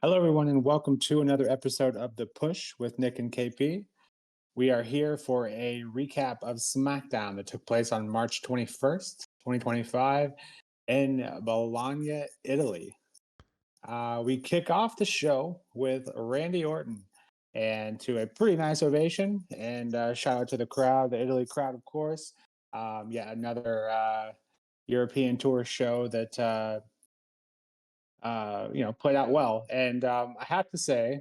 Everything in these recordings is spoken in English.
Hello, everyone, and welcome to another episode of The Push with Nick and KP. We are here for a recap of SmackDown that took place on March 21st, 2025, in Bologna, Italy. We kick off the show with Randy Orton, and to a pretty nice ovation. And shout out to the crowd, the Italy crowd, of course. Another European tour show that played out well. And I have to say,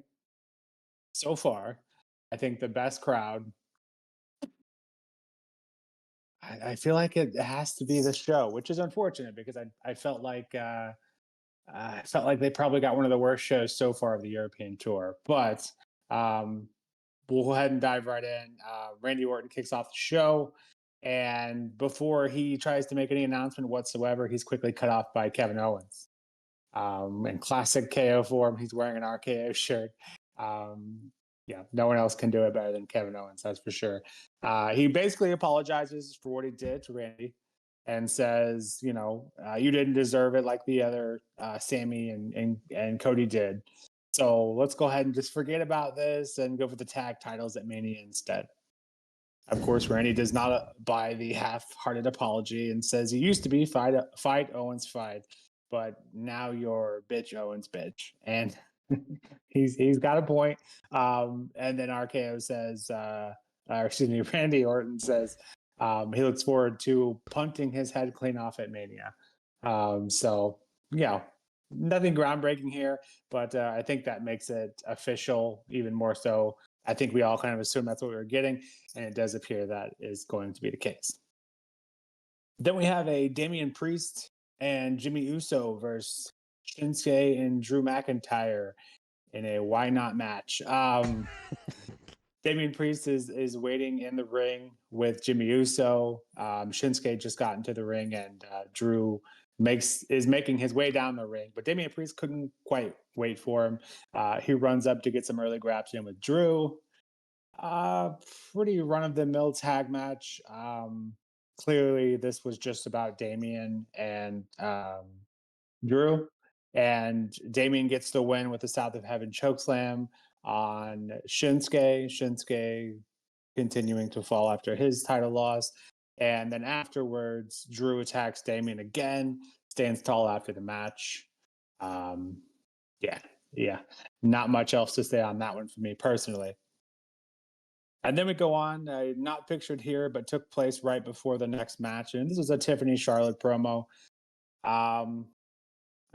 so far, I think the best crowd. I feel like it has to be the show, which is unfortunate because I felt like they probably got one of the worst shows so far of the European tour. But we'll go ahead and dive right in. Randy Orton kicks off the show, and before he tries to make any announcement whatsoever, he's quickly cut off by Kevin Owens. In classic KO form, he's wearing an RKO shirt. No one else can do it better than Kevin Owens, that's for sure. He basically apologizes for what he did to Randy and says, you didn't deserve it like the other Sammy and Cody did. So let's go ahead and just forget about this and go for the tag titles at Mania instead. Of course, Randy does not buy the half-hearted apology and says, you used to be fight Owens fight, but now you're bitch Owens bitch. And he's got a point. And then RKO says, Randy Orton says he looks forward to punting his head clean off at Mania. Nothing groundbreaking here, but I think that makes it official even more so. I think we all kind of assume that's what we were getting, and it does appear that is going to be the case. Then we have a Damian Priest and Jimmy Uso versus Shinsuke and Drew McIntyre in a why not match. Damian Priest is waiting in the ring with Jimmy Uso. Shinsuke just got into the ring, and Drew is making his way down the ring, but Damian Priest couldn't quite wait for him. He runs up to get some early grabs in with Drew. Pretty run-of-the-mill tag match. Clearly, this was just about Damian and Drew, and Damian gets the win with the South of Heaven chokeslam on Shinsuke. Shinsuke continuing to fall after his title loss. And then afterwards, Drew attacks Damian again, stands tall after the match. Not much else to say on that one for me personally. And then we go on, not pictured here, but took place right before the next match. And this was a Tiffany Charlotte promo. I'm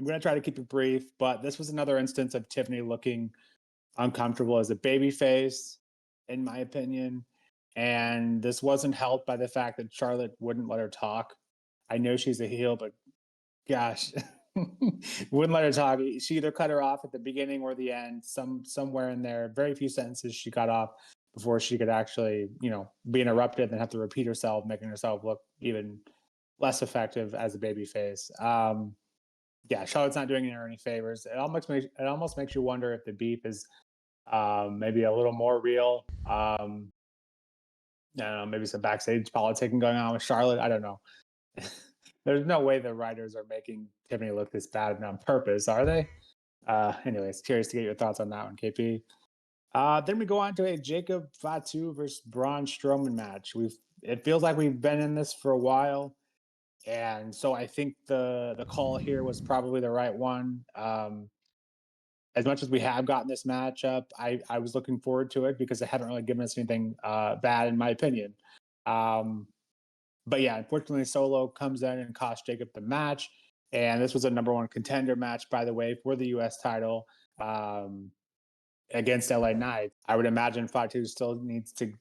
going to try to keep it brief, but this was another instance of Tiffany looking uncomfortable as a babyface, in my opinion. And this wasn't helped by the fact that Charlotte wouldn't let her talk. I know she's a heel, but gosh, wouldn't let her talk. She either cut her off at the beginning or the end, somewhere in there. Very few sentences she got off before she could actually, be interrupted and then have to repeat herself, making herself look even less effective as a babyface. Charlotte's not doing her any favors. It almost makes you wonder if the beef is maybe a little more real. I don't know, maybe some backstage politicking going on with Charlotte. I don't know. There's no way the writers are making Tiffany look this bad on purpose, are they? Anyways, curious to get your thoughts on that one, KP. Then we go on to a Jacob Fatu versus Braun Strowman match. It feels like we've been in this for a while. And so I think the call here was probably the right one. As much as we have gotten this matchup, I was looking forward to it because they haven't really given us anything bad, in my opinion. But yeah, unfortunately, Solo comes in and costs Jacob the match. And this was a number one contender match, by the way, for the U.S. title against LA Knight. I would imagine Fatu still needs to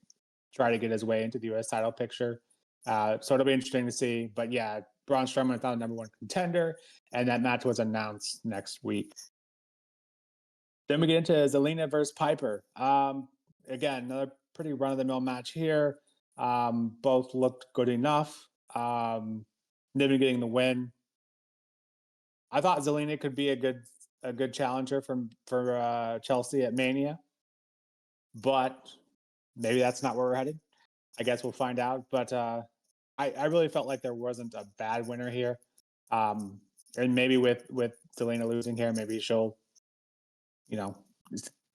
try to get his way into the U.S. title picture. So it'll be interesting to see. But yeah, Braun Strowman is not a number one contender, and that match was announced next week. Then we get into Zelina versus Piper. Again, another pretty run-of-the-mill match here. Both looked good enough. Niven getting the win. I thought Zelina could be a good challenger for Chelsea at Mania, but maybe that's not where we're headed. I guess we'll find out. But I really felt like there wasn't a bad winner here. And maybe with Zelina losing here, maybe she'll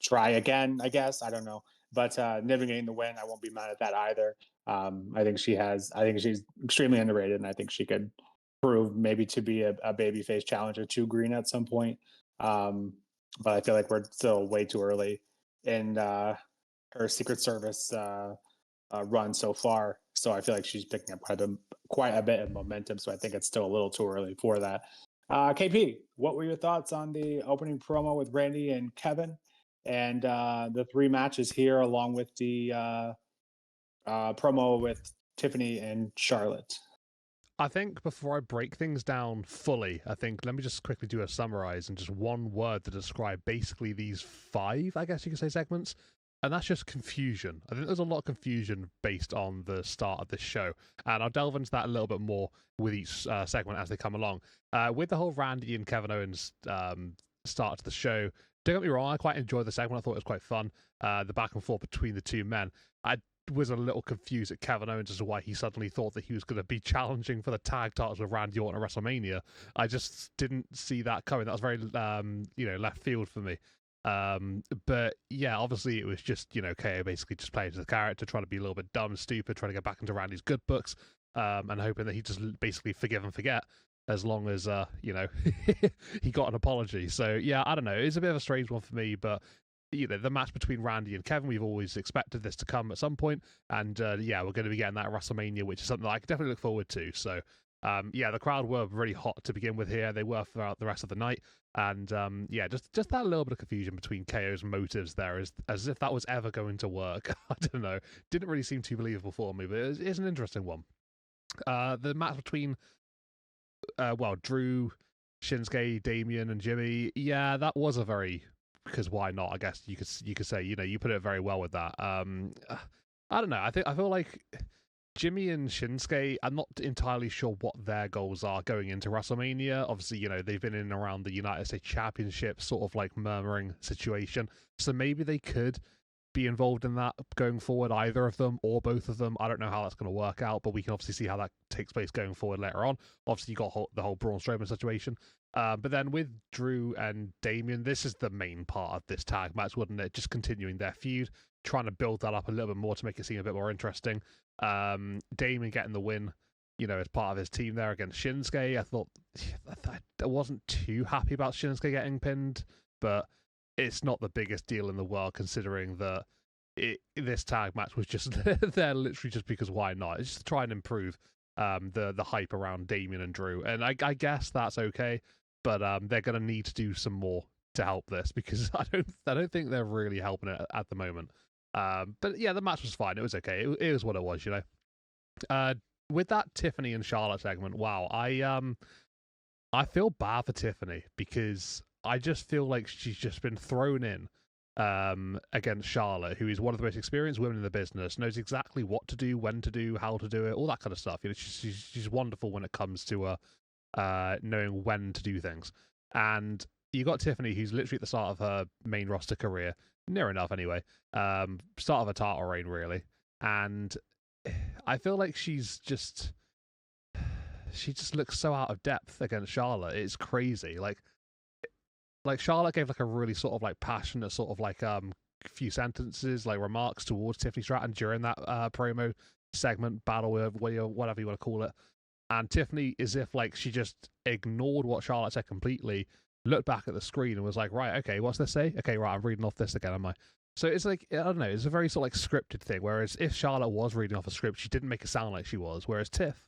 try again, I guess. I don't know. But Niven getting the win, I won't be mad at that either. I think she's extremely underrated, and I think she could prove maybe to be a babyface challenger to Green at some point. But I feel like we're still way too early in her Secret Service run so far. So I feel like she's picking up quite a bit of momentum. So I think it's still a little too early for that. KP, what were your thoughts on the opening promo with Randy and Kevin, and the 3 matches here, along with the promo with Tiffany and Charlotte? I think before I break things down fully, let me just quickly do a summarize and just one word to describe basically these 5, I guess you could say, segments. And that's just confusion. I think there's a lot of confusion based on the start of this show. And I'll delve into that a little bit more with each segment as they come along. With the whole Randy and Kevin Owens start to the show, don't get me wrong, I quite enjoyed the segment. I thought it was quite fun. The back and forth between the two men. I was a little confused at Kevin Owens as to why he suddenly thought that he was going to be challenging for the tag titles with Randy Orton at WrestleMania. I just didn't see that coming. That was very, left field for me. But yeah, obviously it was just, KO basically just playing to the character, trying to be a little bit dumb and stupid, trying to get back into Randy's good books, and hoping that he just basically forgive and forget as long as, he got an apology. So yeah, I don't know. It's a bit of a strange one for me, but the match between Randy and Kevin, we've always expected this to come at some point, and we're going to be getting that at WrestleMania, which is something that I can definitely look forward to. So the crowd were really hot to begin with here. They were throughout the rest of the night, and just that little bit of confusion between KO's motives there, as if that was ever going to work. I don't know. Didn't really seem too believable for me, but it's an interesting one. The match between Drew, Shinsuke, Damian, and Jimmy, yeah, that was a very, because why not? I guess you could say, you put it very well with that. I don't know. I feel like Jimmy and Shinsuke, I'm not entirely sure what their goals are going into WrestleMania. Obviously, they've been in and around the United States Championship, sort of like murmuring situation. So maybe they could be involved in that going forward, either of them or both of them. I don't know how that's going to work out, but we can obviously see how that takes place going forward later on. Obviously, you got the whole Braun Strowman situation. But then with Drew and Damian, this is the main part of this tag match, wouldn't it? Just continuing their feud, trying to build that up a little bit more to make it seem a bit more interesting. Damian getting the win, as part of his team there against Shinsuke. I thought I wasn't too happy about Shinsuke getting pinned, but it's not the biggest deal in the world considering that this tag match was just there literally just because why not? It's just to try and improve the hype around Damian and Drew, and I guess that's okay, but they're going to need to do some more to help this, because I don't think they're really helping it at the moment. But yeah, the match was fine. It was okay. It was what it was, With that Tiffany and Charlotte segment, wow, I feel bad for Tiffany, because I just feel like she's just been thrown in against Charlotte, who is one of the most experienced women in the business, knows exactly what to do, when to do, how to do it, all that kind of stuff. She's wonderful when it comes to knowing when to do things. And you got Tiffany, who's literally at the start of her main roster career, near enough anyway, start of a title reign, really. And I feel like she just looks so out of depth against Charlotte. It's crazy. Like Charlotte gave like a really sort of like passionate sort of like few sentences, like remarks towards Tiffany Stratton during that promo segment, battle, whatever you want to call it. And Tiffany, as if like she just ignored what Charlotte said completely, looked back at the screen and was like, right, okay, what's this say? Okay, right, I'm reading off this again, am I? So it's like, I don't know, it's a very sort of like scripted thing, whereas if Charlotte was reading off a script, she didn't make it sound like she was, whereas Tiff,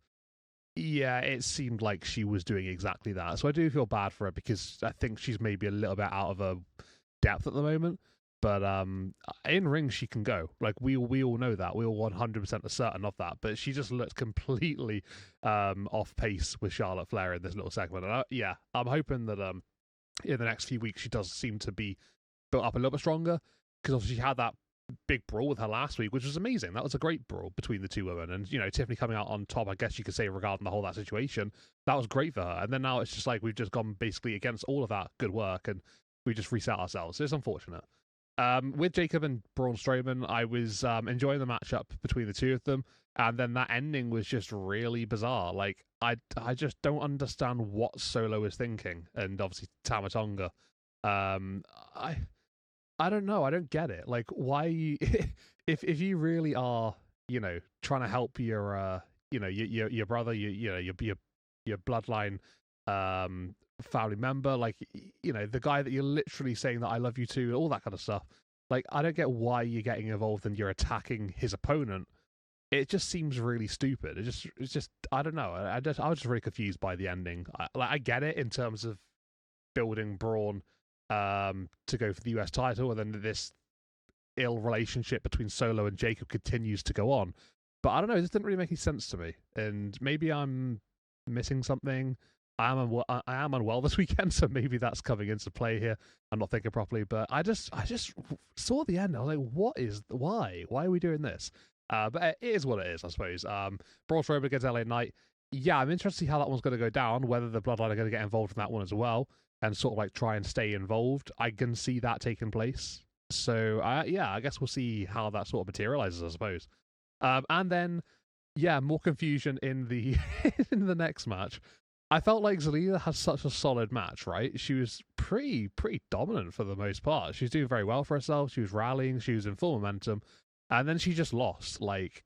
yeah, it seemed like she was doing exactly that. So I do feel bad for her, because I think she's maybe a little bit out of her depth at the moment. But in ring, she can go. Like, we all know that. We all 100% are certain of that. But she just looked completely off pace with Charlotte Flair in this little segment. And I'm hoping that in the next few weeks she does seem to be built up a little bit stronger. Because obviously she had that big brawl with her last week, which was amazing. That was a great brawl between the two women. And, Tiffany coming out on top, I guess you could say, regarding the whole that situation, that was great for her. And then now it's just like we've just gone basically against all of that good work and we just reset ourselves. So it's unfortunate. With Jacob and Braun Strowman, I was enjoying the matchup between the two of them, and then that ending was just really bizarre. Like, I just don't understand what Solo is thinking, and obviously Tama Tonga. Um, I I don't know. I don't get it. Like, why? If you really are, trying to help your your brother, your bloodline, family member, like the guy that you're literally saying that I love you to, all that kind of stuff. Like, I don't get why you're getting involved and you're attacking his opponent. It just seems really stupid. It's just I don't know. I was just really confused by the ending. I get it in terms of building Braun to go for the US title, and then this ill relationship between Solo and Jacob continues to go on. But I don't know, this didn't really make any sense to me. And maybe I'm missing something. I am unwell this weekend, so maybe that's coming into play here. I'm not thinking properly, but I just saw the end. I was like, why are we doing this? But it is what it is, I suppose. Braun Strowman against LA Knight. Yeah, I'm interested to see how that one's going to go down, whether the Bloodline are going to get involved in that one as well and sort of like try and stay involved. I can see that taking place. So yeah, I guess we'll see how that sort of materializes, I suppose. And then yeah, more confusion in the in the next match. I felt like Zelina had such a solid match, right? She was pretty dominant for the most part. She was doing very well for herself. She was rallying. She was in full momentum. And then she just lost, like,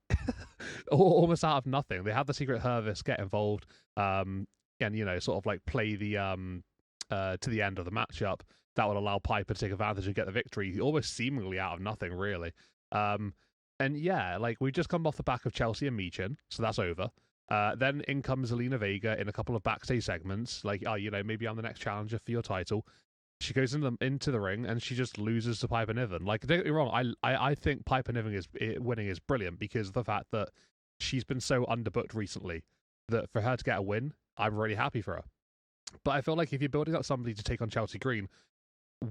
almost out of nothing. They had the Secret Service get involved, and, sort of, like, play the, to the end of the matchup. That would allow Piper to take advantage and get the victory, almost seemingly out of nothing, really. And, yeah, like, we just come off the back of Chelsea and Michin, so that's over. Then in comes Zelina Vega in a couple of backstage segments, like, maybe I'm the next challenger for your title. She goes into the ring and she just loses to Piper Niven. Like, don't get me wrong, I think Piper Niven winning is brilliant because of the fact that she's been so underbooked recently that for her to get a win, I'm really happy for her. But I feel like if you're building up somebody to take on Chelsea Green,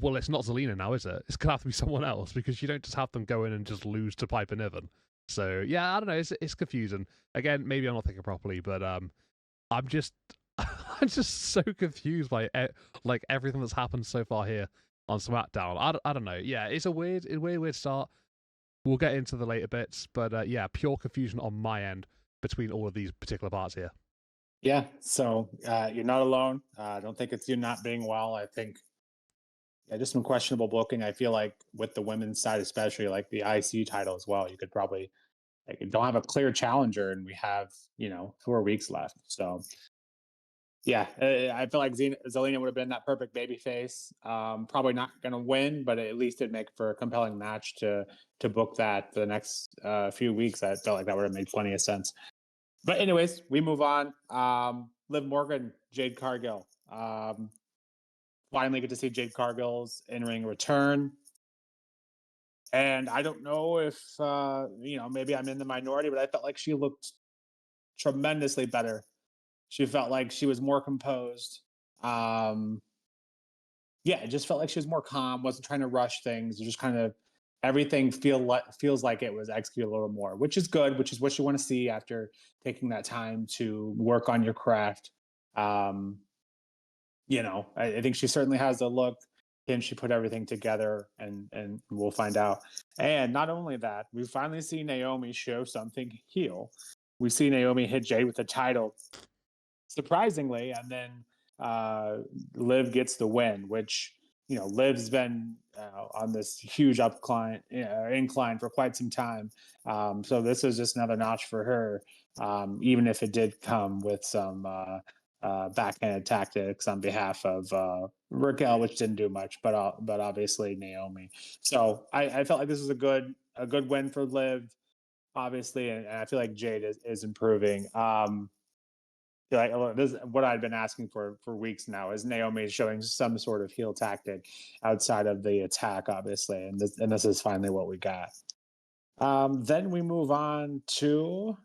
well, it's not Zelina now, is it? It's going to have to be someone else because you don't just have them go in and just lose to Piper Niven. So, yeah, I don't know. It's confusing. Again, maybe I'm not thinking properly, but I'm just I'm just so confused by like everything that's happened so far here on SmackDown. I don't know. Yeah, it's a weird start. We'll get into the later bits, but yeah, pure confusion on my end between all of these particular parts here. Yeah, so you're not alone. I don't think it's you not being well. I think just some questionable booking. I feel like with the women's side, especially like the IC title as well, you could probably like don't have a clear challenger, and we have 4 weeks left. So yeah, I feel like Zelina would have been that perfect baby face. Probably not going to win, but at least it'd make for a compelling match to book that for the next few weeks. I felt like that would have made plenty of sense. But anyways, we move on. Liv Morgan, Jade Cargill. Finally get to see Jade Cargill's in-ring return. And I don't know if maybe I'm in the minority, but I felt like she looked tremendously better. She felt like she was more composed. Yeah, it just felt like she was more calm, wasn't trying to rush things, just kind of everything feels like it was executed a little more, which is good, which is what you want to see after taking that time to work on your craft. I think she certainly has the look. Can she put everything together? And we'll find out. And not only that, we finally see Naomi show something heel. We see Naomi hit Jade with the title, surprisingly, and then Liv gets the win, which Liv's been on this huge incline for quite some time. So this is just another notch for her, even if it did come with some backhanded tactics on behalf of Raquel, which didn't do much, but obviously Naomi. So I felt like this was a good win for Liv, obviously, and I feel like Jade is improving. Like this is what I've been asking for weeks now is Naomi showing some sort of heel tactic outside of the attack, obviously, and this is finally what we got. Then we move on to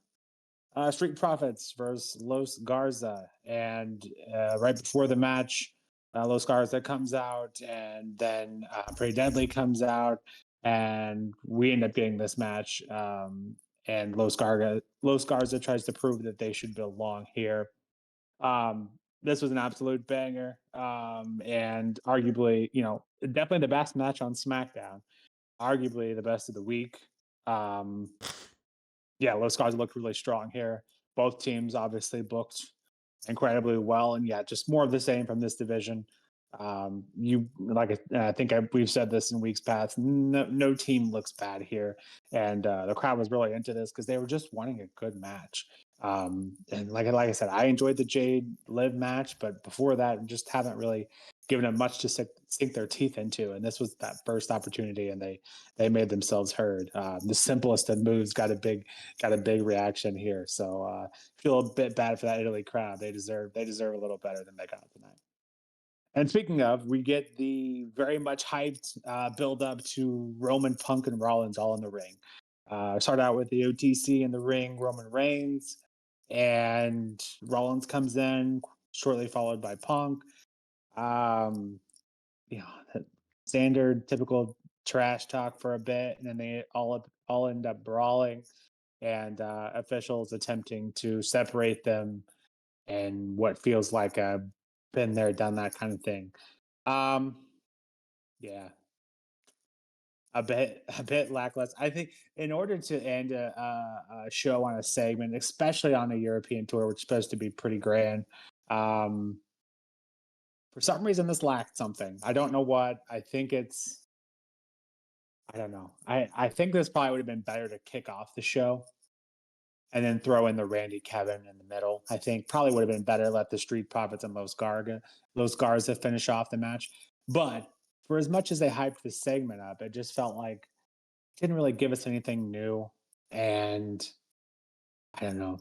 Street Profits versus Los Garza, and right before the match, Los Garza comes out, and then Pretty Deadly comes out, and we end up getting this match. And Los Garza tries to prove that they should belong here. This was an absolute banger, and arguably, definitely the best match on SmackDown. Arguably the best of the week. Yeah, Los Garza looked really strong here. Both teams obviously booked incredibly well, and yeah, just more of the same from this division. I think we've said this in weeks past. No team looks bad here, and the crowd was really into this because they were just wanting a good match. And like I said, I enjoyed the Jade Liv match, but before that, just haven't really given them much to sink their teeth into. And this was that first opportunity, and they made themselves heard. The simplest of moves got a big reaction here. So feel a bit bad for that Italy crowd. They deserve a little better than they got tonight. And speaking of, we get the very much hyped build up to Roman, Punk, and Rollins all in the ring. Start out with the OTC in the ring, Roman Reigns, and Rollins comes in shortly followed by Punk. Um, Standard, typical trash talk for a bit, and then they all end up brawling, and officials attempting to separate them, and what feels like a been there, done that kind of thing. Um, yeah, a bit lackluster. I think in order to end a show on a segment, especially on a European tour, which is supposed to be pretty grand, um, for some reason this lacked something. I don't know what. I don't know. I think this probably would have been better to kick off the show and then throw in the Randy Kevin in the middle. I think probably would have been better. Let the Street Profits and Los Garza finish off the match. But for as much as they hyped the segment up, it just felt like it didn't really give us anything new. And I don't know.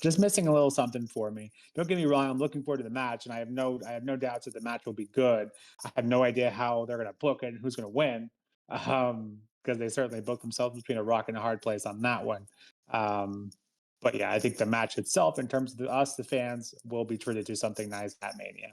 Just missing a little something for me. Don't get me wrong. I'm looking forward to the match, and I have no doubts that the match will be good. I have no idea how they're going to book it and who's going to win, because they certainly booked themselves between a rock and a hard place on that one. Um, but yeah, I think the match itself, in terms of the fans, will be treated to something nice at Mania.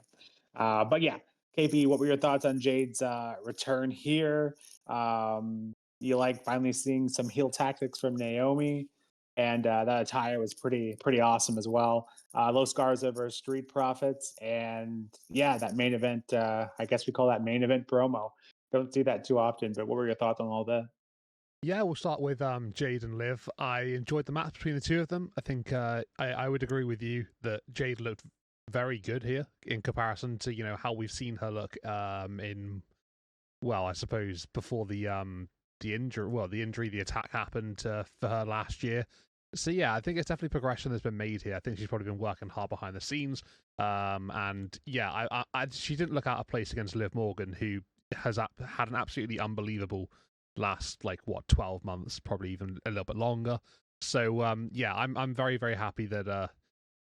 But yeah, KP, what were your thoughts on Jade's return here? You like finally seeing some heel tactics from Naomi, and that attire was pretty awesome as well. Los Garza versus Street Profits, and yeah, that main event. I guess we call that main event promo. Don't see that too often. But what were your thoughts on all that? Yeah, we'll start with Jade and Liv. I enjoyed the match between the two of them. I think I would agree with you that Jade looked very good here in comparison to how we've seen her look in, well, I suppose before the injury, the attack happened for her last year. So yeah, I think it's definitely progression that's been made here. I think she's probably been working hard behind the scenes. And yeah, she didn't look out of place against Liv Morgan, who has had an absolutely unbelievable last 12 months, probably even a little bit longer. So yeah, I'm very, very happy that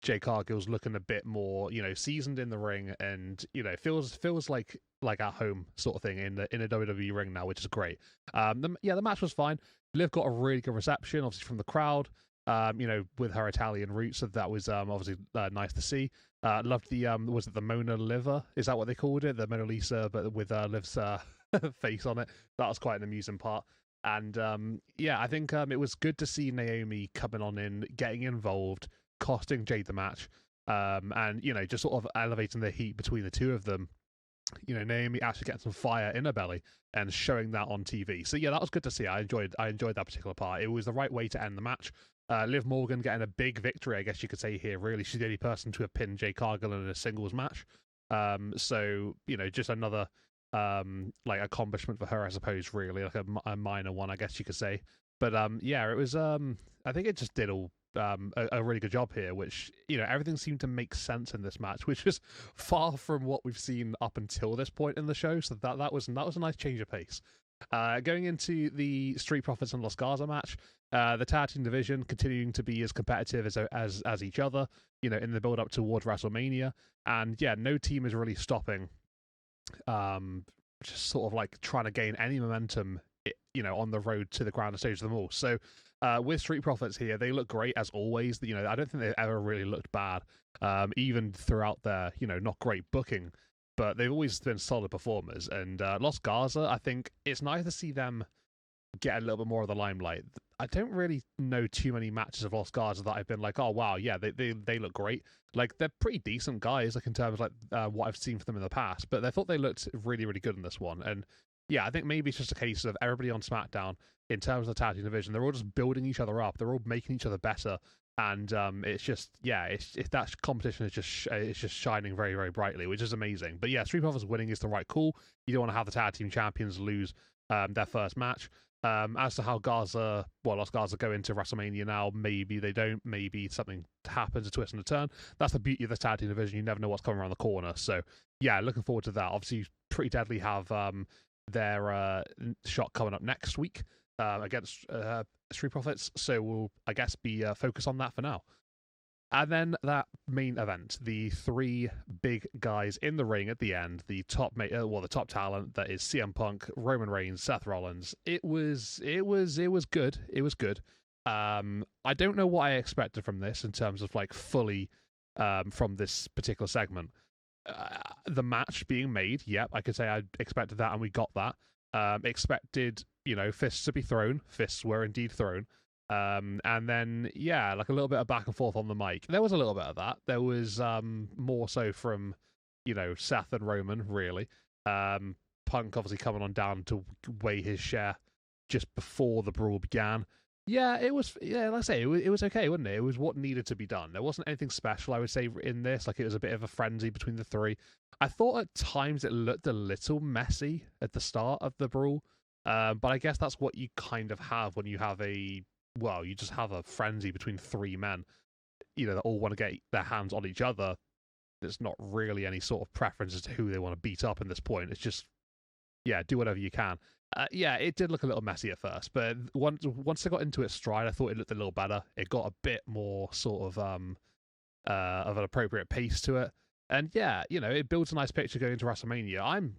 Jay Cargill's looking a bit more, seasoned in the ring, and feels like at home sort of thing in a WWE ring now, which is great. The match was fine. Liv got a really good reception, obviously from the crowd. With her Italian roots, so that was obviously nice to see. Loved the was it the Mona Liver? Is that what they called it? The Mona Lisa, but with Liv's face on it. That was quite an amusing part. And yeah, I think it was good to see Naomi coming on in, getting involved, costing Jade the match, and just sort of elevating the heat between the two of them. Naomi actually getting some fire in her belly and showing that on TV. So yeah, that was good to see. I enjoyed that particular part. It was the right way to end the match. Liv Morgan getting a big victory, I guess you could say here. Really, she's the only person to have pinned Jade Cargill in a singles match. So just another accomplishment for her, I suppose. Really, like a minor one, I guess you could say. But yeah, it was. I think it just did all a really good job here, which everything seemed to make sense in this match, which is far from what we've seen up until this point in the show. So that was a nice change of pace. Going into the Street Profits and Los Garza match, the tag team division continuing to be as competitive as each other, in the build up towards WrestleMania, and yeah, no team is really stopping. Just sort of like trying to gain any momentum, on the road to the grand stage of them all. So with Street Profits here, they look great as always. I don't think they've ever really looked bad, even throughout their, not great booking, but they've always been solid performers. And Los Garza, I think it's nice to see them get a little bit more of the limelight. I don't really know too many matches of Los Garza that I've been like, oh wow, yeah, they look great. Like they're pretty decent guys, like in terms of what I've seen from them in the past. But I thought they looked really, really good in this one. And yeah, I think maybe it's just a case of everybody on SmackDown in terms of the tag team division, they're all just building each other up. They're all making each other better. And it's just if that competition is it's just shining very very brightly, which is amazing. But yeah, Street Profits winning is the right call. You don't want to have the tag team champions lose their first match. As to how Los Garza go into WrestleMania now, maybe they don't. Maybe something happens, a twist and a turn. That's the beauty of the tag team division. You never know what's coming around the corner. So yeah, looking forward to that. Obviously, Pretty Deadly have their shot coming up next week against Street Profits. So we'll, I guess, be focused on that for now. And then that main event, the three big guys in the ring at the end, the top talent that is CM Punk, Roman Reigns, Seth Rollins. It was good. It was good. I don't know what I expected from this in terms of like fully from this particular segment. The match being made, yep, I could say I expected that, and we got that. Expected, fists to be thrown. Fists were indeed thrown. And then, yeah, like a little bit of back and forth on the mic. There was a little bit of that. There was more so from, Seth and Roman, really. Punk obviously coming on down to weigh his share just before the brawl began. Yeah, it was, like I say, it was okay, wasn't it? It was what needed to be done. There wasn't anything special, I would say, in this. Like, it was a bit of a frenzy between the three. I thought at times it looked a little messy at the start of the brawl. But I guess that's what you kind of have when you have you just have a frenzy between three men, that all want to get their hands on each other. There's not really any sort of preference as to who they want to beat up at this point. It's just, do whatever you can. It did look a little messy at first, but once I got into its stride, I thought it looked a little better. It got a bit more sort of an appropriate pace to it. And it builds a nice picture going into WrestleMania. I'm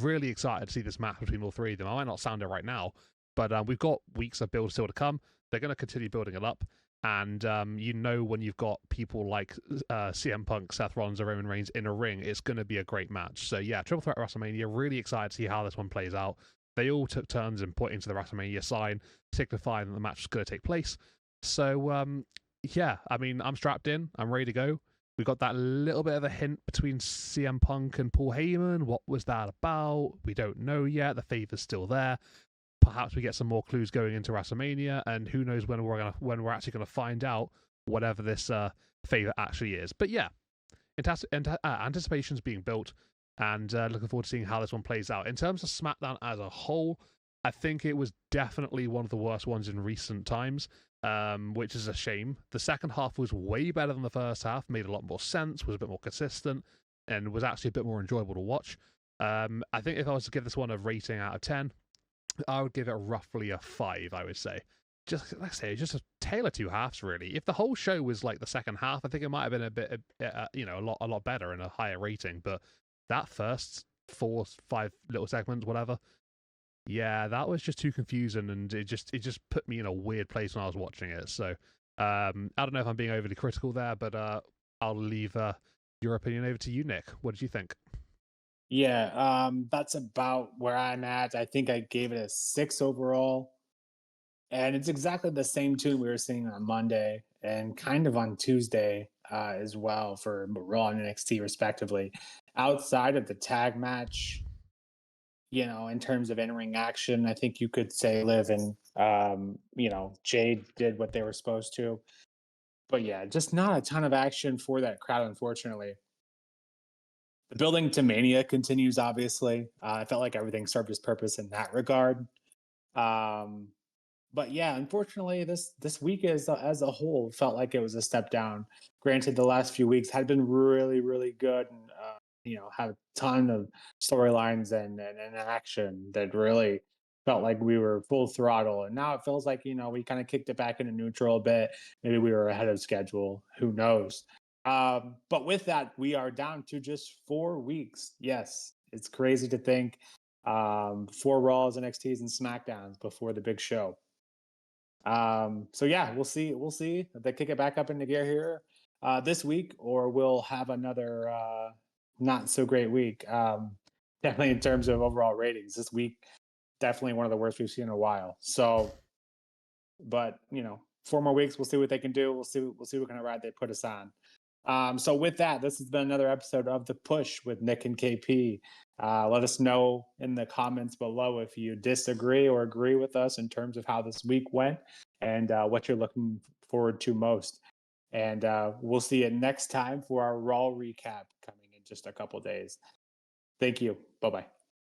really excited to see this match between all three of them. I might not sound it right now, but we've got weeks of build still to come. They're going to continue building it up. And when you've got people like CM Punk, Seth Rollins, and Roman Reigns in a ring, it's going to be a great match. So yeah, Triple Threat WrestleMania, really excited to see how this one plays out. They all took turns in pointing to the WrestleMania sign, signifying that the match is going to take place. So I'm strapped in. I'm ready to go. We got that little bit of a hint between CM Punk and Paul Heyman. What was that about? We don't know yet. The favor's still there. Perhaps we get some more clues going into WrestleMania, and who knows when we're actually going to find out whatever this favor actually is. But yeah, anticipation's being built, and looking forward to seeing how this one plays out. In terms of SmackDown as a whole, I think it was definitely one of the worst ones in recent times, which is a shame. The second half was way better than the first half, made a lot more sense, was a bit more consistent, and was actually a bit more enjoyable to watch. I think if I was to give this one a rating out of 10, I would give it roughly a 5, I would say. Just, like I say, just a tale of two halves, really. If the whole show was like the second half, I think it might have been a bit, a lot better and a higher rating. But that first 4-5 little segments, whatever, yeah, that was just too confusing, and it just put me in a weird place when I was watching it. So I don't know if I'm being overly critical there, but I'll leave your opinion over to you, Nick. What did you think? Yeah, that's about where I'm at. I think I gave it a 6 overall. And it's exactly the same tune we were seeing on Monday and kind of on Tuesday as well for Raw and NXT, respectively. Outside of the tag match, in terms of in-ring action, I think you could say Liv and, Jade did what they were supposed to. But yeah, just not a ton of action for that crowd, unfortunately. The building to Mania continues, obviously. I felt like everything served its purpose in that regard. Um, but yeah, unfortunately, this week as a whole felt like it was a step down. Granted, the last few weeks had been really, really good, and had a ton of storylines and action that really felt like we were full throttle. And now it feels like we kind of kicked it back into neutral a bit. Maybe we were ahead of schedule. Who knows? But with that, we are down to just 4 weeks. Yes, it's crazy to think. 4 Raws, NXTs, and SmackDowns before the big show. So yeah, we'll see if they kick it back up into gear here this week, or we'll have another not so great week. Definitely in terms of overall ratings, this week definitely one of the worst we've seen in a while. So, but 4 more weeks, we'll see what they can do. We'll see what kind of ride they put us on. So with that, this has been another episode of The Push with Nick and KP. Let us know in the comments below if you disagree or agree with us in terms of how this week went and what you're looking forward to most. And we'll see you next time for our Raw recap coming in just a couple days. Thank you. Bye bye.